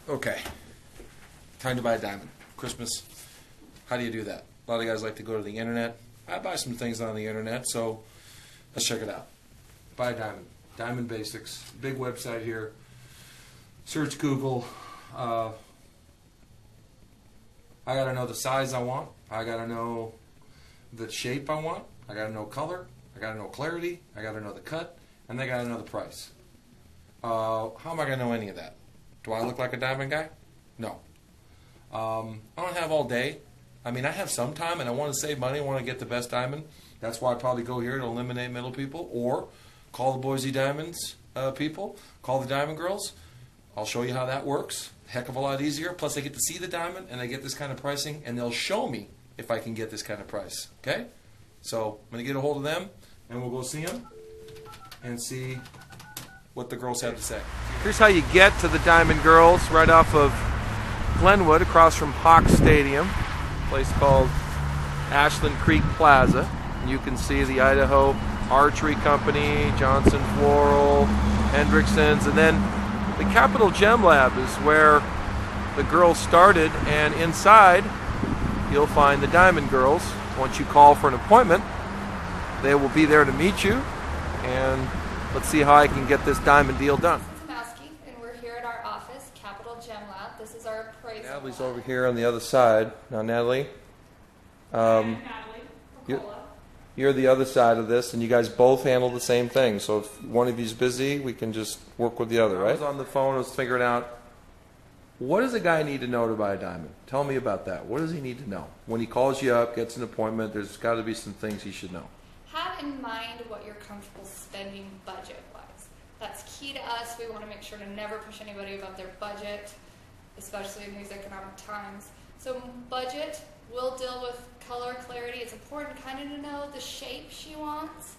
Okay. Time to buy a diamond. Christmas. How do you do that? A lot of guys like to go to the internet. I buy some things on the internet, so let's check it out. Buy a diamond. Diamond Basics. Big website here. Search Google. I gotta know the size I want. I gotta know the shape I want. I gotta know color. I gotta know clarity. I gotta know the cut. And I gotta know the price. How am I gonna know any of that? Do I look like a diamond guy? No. I don't have all day. I mean, I have some time and I want to save money. I want to get the best diamond. That's why I probably go here to eliminate middle people, or call the Boise Diamonds people, call the Diamond Girls. I'll show you how that works. Heck of a lot easier. Plus, I get to see the diamond and I get this kind of pricing, and they'll show me if I can get this kind of price. Okay? So I'm going to get a hold of them, and we'll go see them and see what the girls have to say. Here's how you get to the Diamond Girls, right off of Glenwood, across from Hawks Stadium, a place called Ashland Creek Plaza. And you can see the Idaho Archery Company, Johnson Floral, Hendrickson's, and then the Capital Gem Lab is where the girls started, and inside you'll find the Diamond Girls. Once you call for an appointment, they will be there to meet you, and let's see how I can get this diamond deal done. And we're here at our office, Capital Gem Lab. This is our appraisal. Natalie's over here on the other side. Now, Natalie, you're the other side of this, and you guys both handle the same thing. So if one of you's busy, we can just work with the other, right? I was on the phone, I was figuring out, what does a guy need to know to buy a diamond? Tell me about that. What does he need to know? When he calls you up, gets an appointment, there's got to be some things he should know. Have in mind what you're comfortable spending budget-wise. That's key to us. We want to make sure to never push anybody above their budget, especially in these economic times. So budget, we'll deal with color, clarity. It's important kind of to know the shape she wants,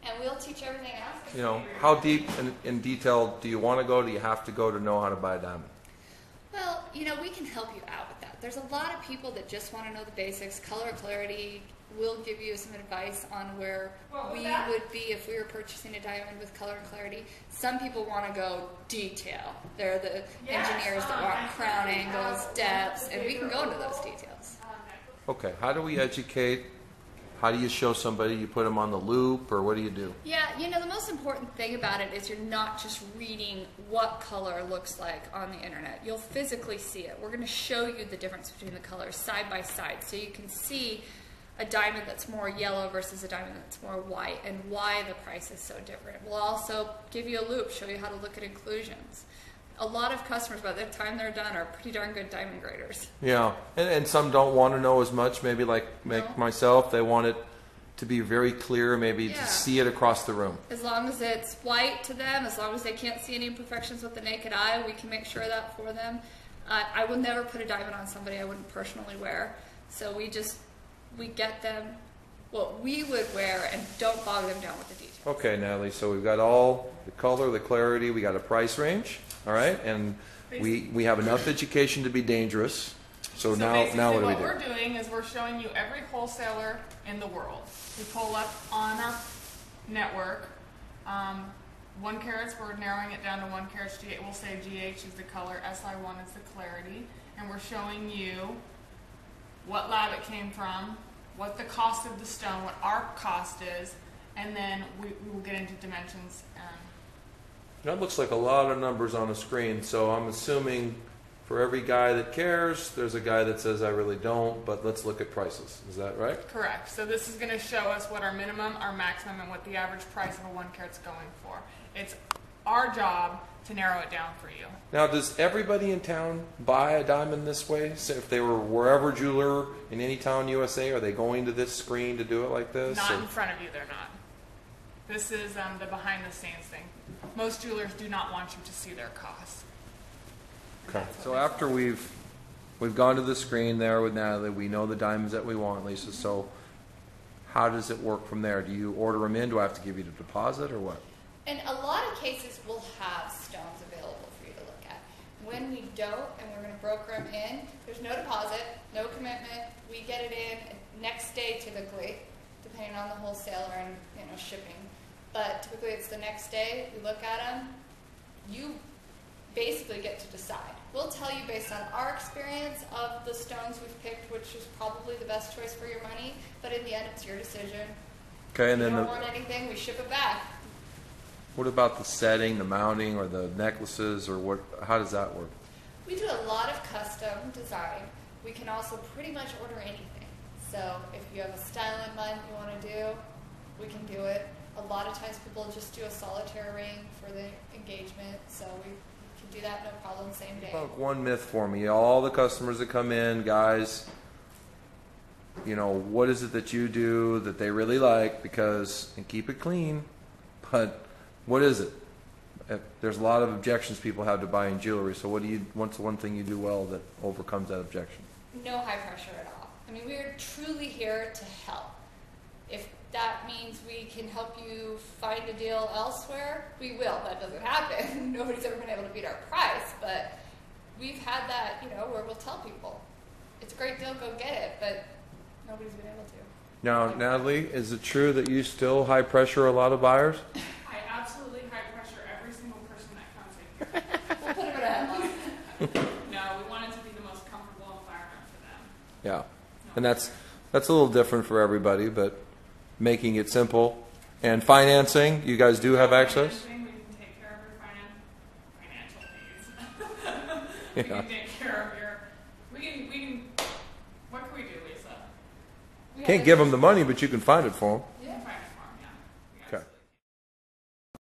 and we'll teach everything else. You know, how deep in detail do you want to go? Do you have to go to know how to buy a diamond? Well, you know, we can help you out with that. There's a lot of people that just want to know the basics, color, clarity. We'll give you some advice on where we would be if we were purchasing a diamond with color and clarity. Some people want to go detail. They're the engineers that want crown angles, depths, and we can go into those details. Okay, how do we educate? How do you show somebody? You put them on the loop, or what do you do? Yeah, you know, the most important thing about it is you're not just reading what color looks like on the internet. You'll physically see it. We're going to show you the difference between the colors side by side, so you can see a diamond that's more yellow versus a diamond that's more white, and why the price is so different. We'll also give you a loop, show you how to look at inclusions. A lot of customers, by the time they're done, are pretty darn good diamond graders. Yeah, and some don't want to know as much, maybe like myself. They want it to be very clear, maybe to see it across the room. As long as it's white to them, as long as they can't see any imperfections with the naked eye, we can make sure of that for them. I will never put a diamond on somebody I wouldn't personally wear. So we get them what we would wear and don't bog them down with the details. Okay, Natalie, so we've got all the color, the clarity, we got a price range, all right? And we have enough education to be dangerous. So now what do we do? What we're doing is we're showing you every wholesaler in the world. We pull up on our network. 1 carats, we're narrowing it down to 1 carat. We'll say GH is the color, SI1 is the clarity, and we're showing you what lab it came from, what the cost of the stone, what our cost is, and then we will get into dimensions. That looks like a lot of numbers on a screen, so I'm assuming for every guy that cares, there's a guy that says, I really don't, but let's look at prices. Is that right? Correct. So this is going to show us what our minimum, our maximum, and what the average price of a 1 carat's going for. It's our job to narrow it down for you. Now, does everybody in town buy a diamond this way? So if they were wherever jeweler in any town USA, are they going to this screen to do it like this? Not in front of you, they're not. This is the behind the scenes thing. Most jewelers do not want you to see their costs. Okay. So after we've gone to the screen there with Natalie, we know the diamonds that we want, Lisa. So how does it work from there? Do you order them in? Do I have to give you the deposit or what? In a lot of cases, we'll have stones available for you to look at. When we don't, and we're going to broker them in, there's no deposit, no commitment. We get it in next day typically, depending on the wholesaler and shipping. But typically it's the next day. We look at them. You basically get to decide. We'll tell you based on our experience of the stones we've picked, which is probably the best choice for your money, but in the end, it's your decision. Okay, and If then you don't want anything, we ship it back. what about the setting, the mounting, or the necklaces, or what? How does that work? We do a lot of custom design. We can also pretty much order anything. So if you have a style in mind you want to do, we can do it. A lot of times people just do a solitaire ring for the engagement, so we can do that no problem, same day. Debunk one myth for me. All the customers that come in, guys, you know, what is it that you do that they really like? Because, and keep it clean, but what is it? There's a lot of objections people have to buying jewelry. So what's the one thing you do well that overcomes that objection? No high pressure at all. I mean, we are truly here to help. If that means we can help you find a deal elsewhere, we will. That doesn't happen. Nobody's ever been able to beat our price, but we've had that, where we'll tell people, it's a great deal, go get it, but nobody's been able to. Now, Natalie, is it true that you still high pressure a lot of buyers? I absolutely high pressure every single person that comes in here. We'll put them in a headlock. No, we want it to be the most comfortable environment for them. Yeah, and that's a little different for everybody, but making it simple. And financing, you guys do have access? Financing, we can take care of your financial needs. We can take care of your, we can, what can we do, Lisa? We Can't have give them the money, but you can find it for them.